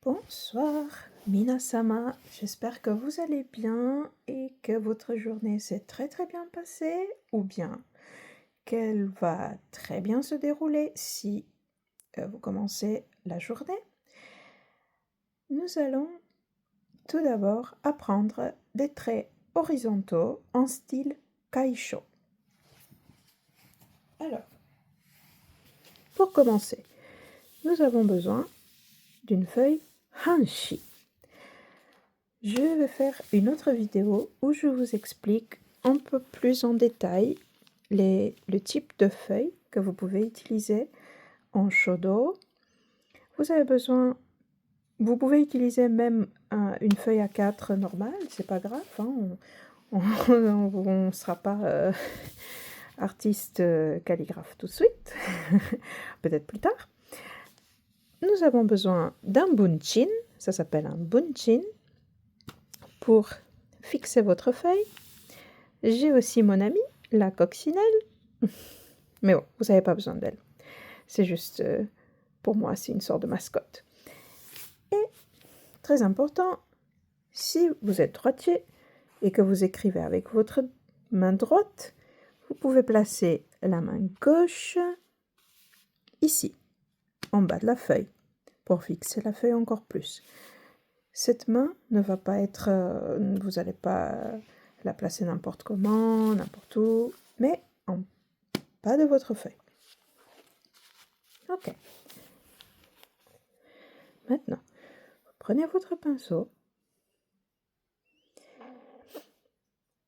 Bonsoir, Minasama. J'espère que vous allez bien et que votre journée s'est très très bien passée ou bien qu'elle va très bien se dérouler si vous commencez la journée. Nous allons tout d'abord apprendre des traits horizontaux en style kaisho. Alors, pour commencer, nous avons besoin d'une feuille hanshi. Je vais faire une autre vidéo où je vous explique un peu plus en détail le type de feuille que vous pouvez utiliser en shodo. Vous pouvez utiliser même une feuille A4 normale, c'est pas grave, hein, on ne sera pas artiste calligraphe tout de suite, peut-être plus tard. Nous avons besoin d'un bunchin, ça s'appelle un bunchin, pour fixer votre feuille. J'ai aussi mon amie, la coccinelle, mais bon, vous n'avez pas besoin d'elle. C'est juste, pour moi, c'est une sorte de mascotte. Et, très important, si vous êtes droitier et que vous écrivez avec votre main droite, vous pouvez placer la main gauche ici, en bas de la feuille, pour fixer la feuille encore plus. Cette main ne va pas être, vous n'allez pas la placer n'importe comment, n'importe où, mais en bas de votre feuille. Ok. Maintenant, vous prenez votre pinceau.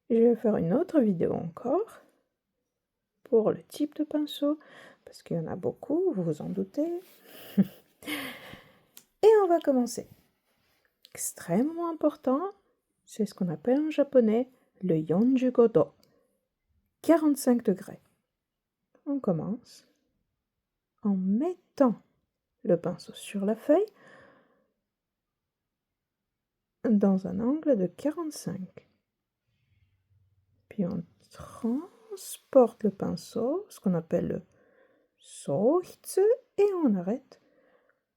Je vais faire une autre vidéo encore pour le type de pinceau, parce qu'il y en a beaucoup, vous vous en doutez. Et on va commencer. Extrêmement important, c'est ce qu'on appelle en japonais le yonjugodo, 45 degrés. On commence en mettant le pinceau sur la feuille dans un angle de 45. Puis on transporte le pinceau, ce qu'on appelle le sohitsu, et on arrête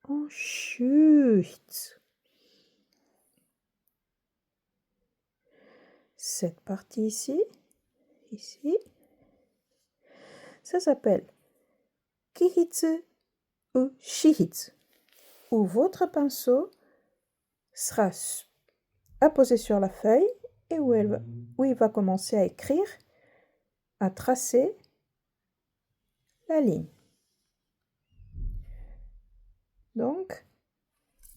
en shuhitsu. Cette partie ici, ça s'appelle kihitsu ou shihitsu, où votre pinceau sera apposé sur la feuille et où il va commencer à écrire, à tracer la ligne. Donc,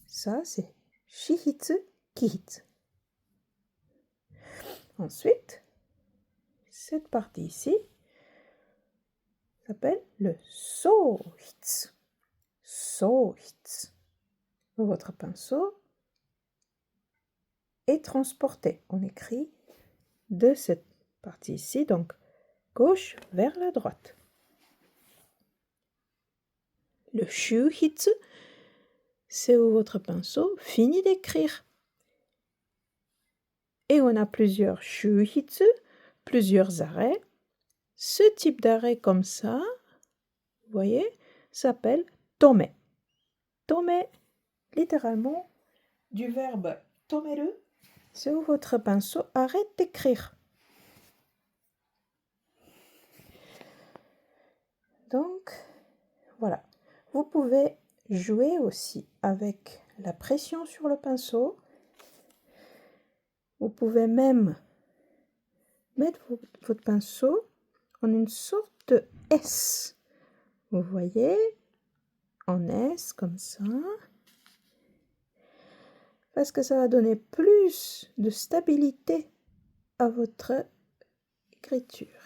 ça c'est shihitsu, kihitsu. Ensuite, cette partie ici s'appelle le sohitsu. Sohitsu. Votre pinceau est transporté. On écrit de cette partie ici, donc gauche vers la droite. Le shuhitsu, c'est où votre pinceau finit d'écrire. Et on a plusieurs shuhitsu, plusieurs arrêts. Ce type d'arrêt comme ça, vous voyez, s'appelle tome. Tome, littéralement, du verbe tomeru, c'est où votre pinceau arrête d'écrire. Donc, voilà. Vous pouvez jouer aussi avec la pression sur le pinceau. Vous pouvez même mettre votre pinceau en une sorte de S. Vous voyez, en S comme ça. Parce que ça va donner plus de stabilité à votre écriture.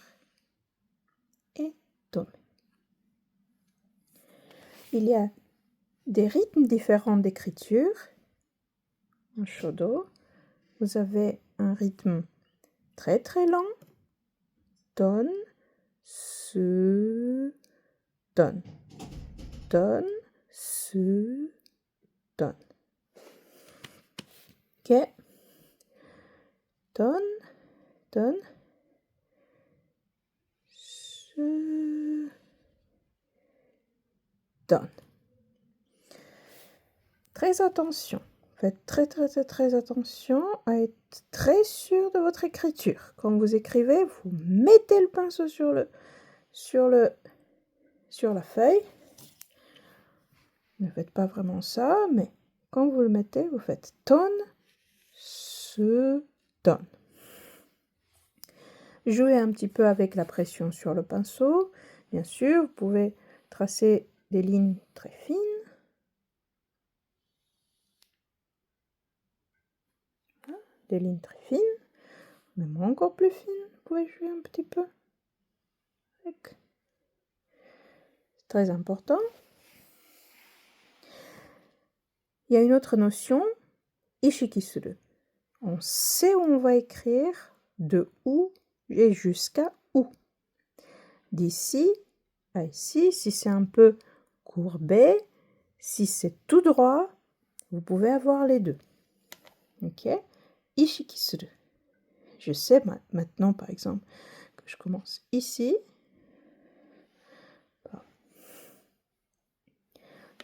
Et tome. Il y a des rythmes différents d'écriture. En shodo, vous avez un rythme très très lent. Ton, su, ton. Ton, su, ton. Ok. Ton, ton, su, ton. très attention. Faites très attention à être très sûr de votre écriture. Quand vous écrivez, vous mettez le pinceau sur la feuille. Ne faites pas vraiment ça, mais quand vous le mettez, vous faites tonne, se donne. Jouez un petit peu avec la pression sur le pinceau. Bien sûr, vous pouvez tracer des lignes très fines. Voilà, des lignes très fines, même encore plus fines. Vous pouvez jouer un petit peu avec. C'est très important. Il y a une autre notion, ishikisuru. On sait où on va écrire, de où et jusqu'à où. D'ici à ici, si c'est un peu courbé, si c'est tout droit, vous pouvez avoir les deux. Ok? Ishikisuru. Je sais maintenant, par exemple, que je commence ici.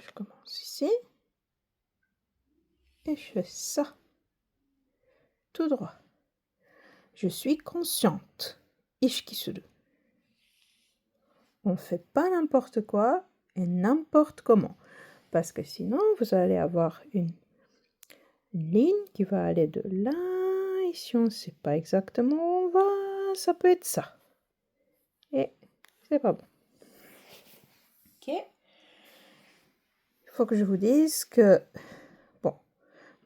Je commence ici. Et je fais ça. Tout droit. Je suis consciente. Ishikisuru. On ne fait pas n'importe quoi et n'importe comment. Parce que sinon, vous allez avoir une ligne qui va aller de là. Et si on ne sait pas exactement où on va, ça peut être ça. Et c'est pas bon. Ok. Il faut que je vous dise que, bon,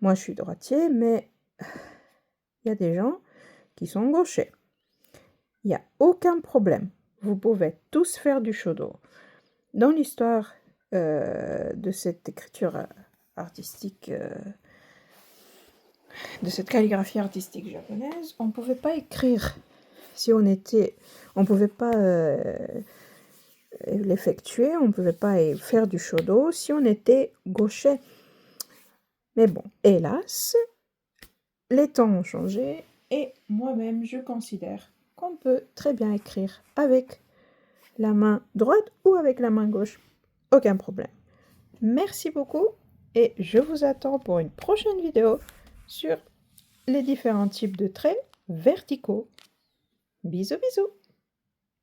moi je suis droitier, mais il y a des gens qui sont gauchers. Il n'y a aucun problème. Vous pouvez tous faire du shodo. Dans l'histoire de cette écriture artistique, de cette calligraphie artistique japonaise, on ne pouvait pas écrire si on était... On ne pouvait pas l'effectuer, on ne pouvait pas faire du shodo si on était gaucher. Mais bon, hélas, les temps ont changé et moi-même, je considère qu'on peut très bien écrire avec la main droite ou avec la main gauche. Aucun problème. Merci beaucoup et je vous attends pour une prochaine vidéo sur les différents types de traits verticaux. Bisous bisous.